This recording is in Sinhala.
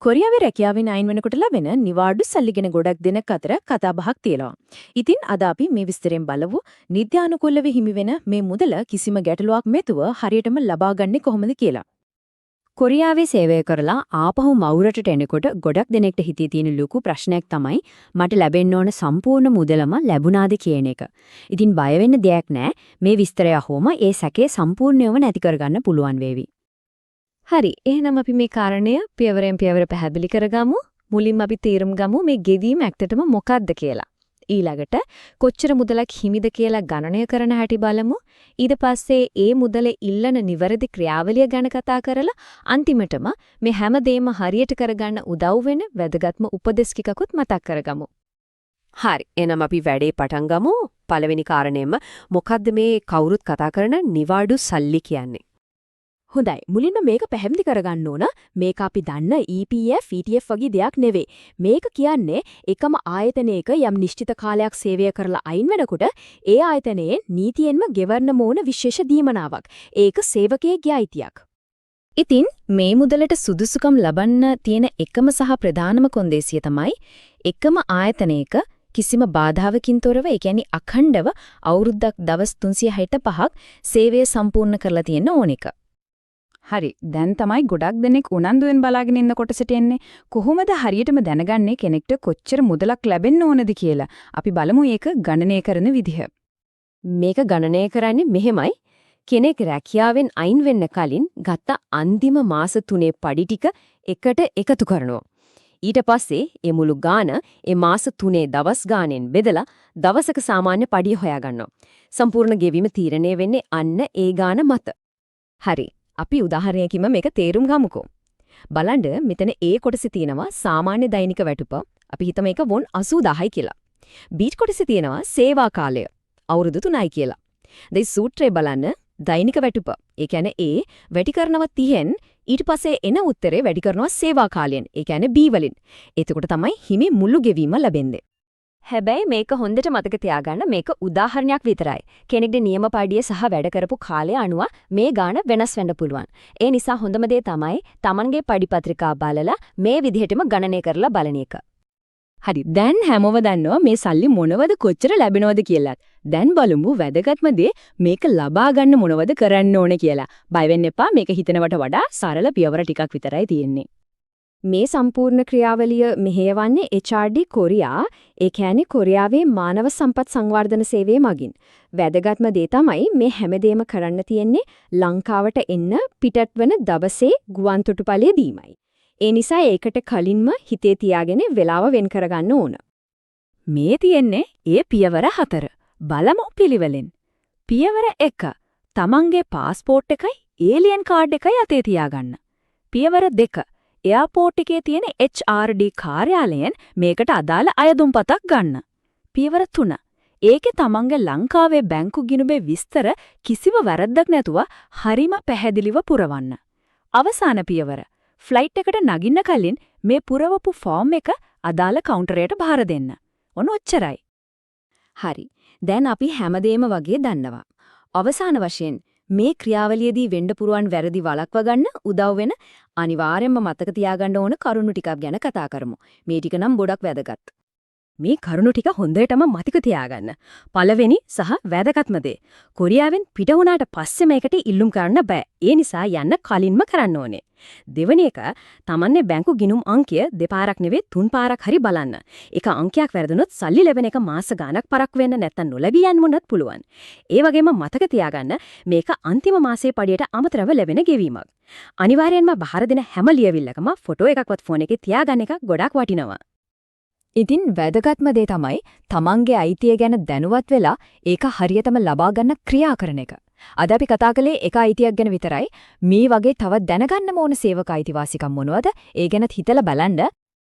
කොරියාවේ රැකියාවෙන් අයින් වෙනකොට ලැබෙන නිවාඩු සල්ලිගෙන ගොඩක් දෙනෙක් අතර කතාබහක් තියෙනවා. ඉතින් අද අපි මේ විස්තරයෙන් බලමු නිත්‍යානුකූලව හිමි වෙන මේ මුදල කිසිම ගැටලුවක් මෙතුව හරියටම ලබා ගන්නේ කොහොමද කියලා. කොරියාවේ සේවය කරලා ආපහු මවුරට එනකොට ගොඩක් දෙනෙක්ට හිතේ තියෙන ලොකු ප්‍රශ්නයක් තමයි මට ලැබෙන්න ඕන සම්පූර්ණ මුදලම ලැබුණාද කියන එක. ඉතින් බය වෙන්න දෙයක් නැහැ. මේ විස්තරය අහුවම ඒ සැකේ සම්පූර්ණයෙන්ම නැති කරගන්න පුළුවන් වේවි. හරි. එහෙනම් අපි මේ කාරණය පියවරෙන් පියවර පැහැදිලි කරගමු. මුලින්ම අපි තීරම් ගමු මේ ගෙවීම ඇත්තටම මොකක්ද කියලා. ඊළඟට කොච්චර මුදලක් හිමිද කියලා ගණනය කරන හැටි බලමු. ඊට පස්සේ ඒ මුදලේ ඉල්ලන නිවැරදි ක්‍රියාවලිය ගැන කතා කරලා අන්තිමටම මේ හැම දෙයක්ම හරියට කරගන්න උදව් වෙන වැදගත්ම උපදෙස් ටිකකුත් මතක් කරගමු. හරි. එහෙනම් අපි වැඩේ පටන් ගමු. පළවෙනි කාරණේම මොකද්ද මේ කවුරුත් කතා කරන නිවාඩු සල්ලි කියන්නේ? හොඳයි. මුලින්ම මේක පැහැදිලි කරගන්න ඕන. මේක අපි දන්න EPF, ETF වගේ දෙයක් නෙවෙයි. මේක කියන්නේ එකම ආයතනයක යම් නිශ්චිත කාලයක් සේවය කරලා අයින් වෙනකොට ඒ ආයතනයේ නීතියෙන්ම ගෙවන්න ඕන විශේෂ දීමනාවක්. ඒක සේවකයෙක්ගේ අයිතියක්. ඉතින් මේ මුදලට සුදුසුකම් ලබන්න තියෙන එකම සහ ප්‍රධානම කොන්දේසිය තමයි එකම ආයතනයක කිසිම බාධාවකින් තොරව ඒ කියන්නේ අඛණ්ඩව අවුරුද්දක් දවස් 365ක් සේවය සම්පූර්ණ කරලා තියෙන ඕන එක. හරි. දැන් තමයි ගොඩක් දෙනෙක් උනන්දුවෙන් බලාගෙන ඉන්න කොටසට එන්නේ. කොහොමද හරියටම දැනගන්නේ කෙනෙක්ට කොච්චර මුදලක් ලැබෙන්න ඕනද කියලා? අපි බලමු ඒක ගණනය කරන විදිහ. මේක ගණනය කරන්නේ මෙහෙමයි. කෙනෙක් රැකියාවෙන් අයින් වෙන්න කලින් ගත්ත අන්තිම මාස 3 පඩි ටික එකට එකතු කරනවා. ඊට පස්සේ ඒ මුළු ගාන ඒ මාස 3 දවස් ගානෙන් බෙදලා දවසක සාමාන්‍ය පඩිය හොයාගන්නවා. සම්පූර්ණ ගෙවීම තීරණය වෙන්නේ අන්න ඒ ගාන මත. හරි. අපි උදාහරණයකින්ම මේක තේරුම් ගමුකෝ. බලන්න මෙතන A කොටසේ තියෙනවා සාමාන්‍ය දෛනික වැටුප. අපි හිතමු ඒක වොන් 80000යි කියලා. B කොටසේ තියෙනවා සේවා කාලය. අවුරුදු 3යි කියලා. දැන් සූත්‍රය බලන්න දෛනික වැටුප. ඒ කියන්නේ A වැඩි කරනවා 30න් ඊට පස්සේ එන උත්තරේ වැඩි කරනවා සේවා කාලයෙන්. ඒ කියන්නේ B වලින්. එතකොට තමයි හිමි මුළු ගෙවීම ලැබෙන්නේ. හැබැයි මේක හොඳට මතක තියාගන්න මේක උදාහරණයක් විතරයි. කෙනෙක්ගේ නියම පඩිය සහ වැඩ කරපු කාලය අනුව මේ ගාණ වෙනස් වෙන්න පුළුවන්. ඒ නිසා හොඳම දේ තමයි Tamanගේ පඩි පත්‍රිකා බලලා මේ විදිහටම ගණනය කරලා බලන එක. හරි. දැන් හැමෝම දන්නවා මේ සල්ලි මොනවද කොච්චර ලැබෙනවද කියලා. දැන් බලමු වැදගත්ම දේ මේක ලබා ගන්න මොනවද කරන්න ඕනේ කියලා. බය වෙන්න එපා. මේක හිතනවට වඩා සරල පියවර ටිකක් විතරයි තියෙන්නේ. මේ සම්පූර්ණ ක්‍රියාවලිය මෙහෙයවන්නේ HRD කොරියා, ඒ කියන්නේ කොරියාවේ මානව සම්පත් සංවර්ධන සේවයේ මගින්. වැදගත්ම දේ තමයි මේ හැමදේම කරන්න තියෙන්නේ ලංකාවට එන්න පිටත් වෙන දවසේ ගුවන් තොටුපළය දීමයි. ඒ නිසා ඒකට කලින්ම හිතේ තියාගෙන වෙලාව වෙන් කරගන්න ඕන. මේ තියෙන්නේ ඒ පියවර 4. බලමු පිළිවෙලෙන්. පියවර 1. තමන්ගේ પાස්පෝර්ට් එකයි ඒලියන් කාඩ් එකයි අතේ තියාගන්න. පියවර 2. එයාපෝට් එකේ තියෙන HRD කාර්යාලයෙන් මේකට අදාළ අයදුම්පතක් ගන්න. පියවර 3. ඒකේ තමන්ගේ ලංකාවේ බැංකු ගිණුමේ විස්තර කිසිම වැරද්දක් නැතුව හරිම පැහැදිලිව පුරවන්න. අවසාන පියවර. ෆ්ලයිට් එකට නගින්න කලින් මේ පුරවපු ෆෝම් එක අදාළ කවුන්ටරයට බාර දෙන්න. ඔන්න ඔච්චරයි. හරි. දැන් අපි හැමදේම වගේ දන්නවා. අවසාන වශයෙන් මේ ක්‍රියාවලියේදී වෙන්න පුරුවන් වැරදි වළක්වා ගන්න උදව් වෙන අනිවාර්යයෙන්ම මතක තියාගන්න ඕන කරුණු ටිකක් ගැන කතා කරමු. මේ ටික නම් ගොඩක් වැදගත්. මේ කරුණු ටික හොඳටම මතක තියාගන්න. පළවෙනි සහ වැදගත්ම දේ. කොරියාවෙන් පිට වුණාට පස්සේ මේකට ඉල්ලුම් කරන්න බෑ. ඒ නිසා යන්න කලින්ම කරන්න ඕනේ. දෙවෙනි එක තමන්නේ බැංකු ගිණුම් අංකය දෙපාරක් නෙවෙයි 3 පාරක් හරි බලන්න. එක අංකයක් වැරදුනොත් සල්ලි ලැබෙන එක මාස ගාණක් පරක් වෙන්න නැත්නම් නොලැබී යන්නත් පුළුවන්. ඒ වගේම මතක තියාගන්න මේක අන්තිම මාසයේ පඩියට අමතරව ලැබෙන ගෙවීමක්. අනිවාර්යයෙන්ම බාර දෙන හැම ලියවිල්ලකම ෆොටෝ එකක්වත් ෆෝන් එකේ තියාගන්න එක ගොඩක් වටිනවා. ඉතින් වැදගත්ම දේ තමයි තමන්ගේ අයිතිය ගැන දැනුවත් වෙලා ඒක හරියටම ලබා ගන්න ක්‍රියා කරන එක. අද අපි කතා කළේ එක අයිතියක් ගැන විතරයි. මේ වගේ තවත් දැනගන්න ඕන සේවක අයිතිවාසිකම් මොනවද? ඒ ගැනත් හිතලා බලන්න.